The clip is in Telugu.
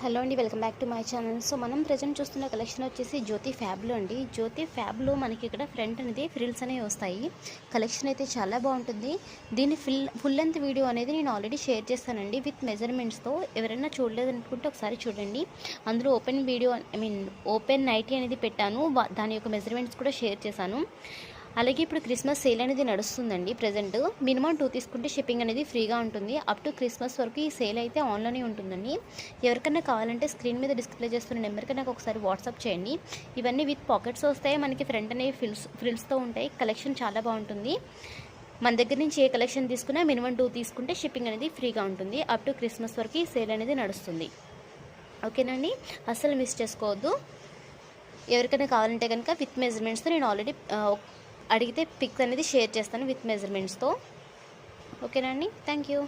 హలో అండి, welcome back to my channel. So మనం ప్రజెంట్ చూస్తున్న కలెక్షన్ వచ్చేసి జ్యోతి ఫ్యాబ్లో అండి. జ్యోతి ఫ్యాబ్లో మనకి ఇక్కడ ఫ్రంట్ అనేది ఫ్రిల్స్ అనేవి వస్తాయి. కలెక్షన్ అయితే చాలా బాగుంటుంది. దీని ఫుల్ లెంత్ వీడియో అనేది నేను ఆల్రెడీ షేర్ చేస్తానండి విత్ మెజర్మెంట్స్తో. ఎవరైనా చూడలేదనుకుంటే ఒకసారి చూడండి. అందులో ఓపెన్ నైటీ అనేది పెట్టాను, దాని యొక్క మెజర్మెంట్స్ కూడా షేర్ చేశాను. అలాగే ఇప్పుడు క్రిస్మస్ సేల్ అనేది నడుస్తుందండి. ప్రజెంట్ మినిమం 2 తీసుకుంటే షిప్పింగ్ అనేది ఫ్రీగా ఉంటుంది. అప్ టు క్రిస్మస్ వరకు ఈ సేల్ అయితే ఆన్లోనే ఉంటుందండి. ఎవరికైనా కావాలంటే స్క్రీన్ మీద డిస్ప్లే చేస్తున్న నెంబర్కి నాకు ఒకసారి వాట్సాప్ చేయండి. ఇవన్నీ విత్ పాకెట్స్ వస్తాయి, మనకి ఫ్రంట్ అనేవి ఫ్రిల్స్తో ఉంటాయి. కలెక్షన్ చాలా బాగుంటుంది. మన దగ్గర నుంచి ఏ కలెక్షన్ తీసుకున్నా మినిమం 2 తీసుకుంటే షిప్పింగ్ అనేది ఫ్రీగా ఉంటుంది. అప్ టు క్రిస్మస్ వరకు ఈ సేల్ అనేది నడుస్తుంది. ఓకేనండి, అస్సలు మిస్ చేసుకోవద్దు. ఎవరికైనా కావాలంటే కనుక విత్ మెజర్మెంట్స్తో నేను ఆల్రెడీ అడిగితే పిక్స్ అనేది షేర్ చేస్తాను విత్ మెజర్మెంట్స్తో. ఓకేనా అండి, థ్యాంక్ యూ.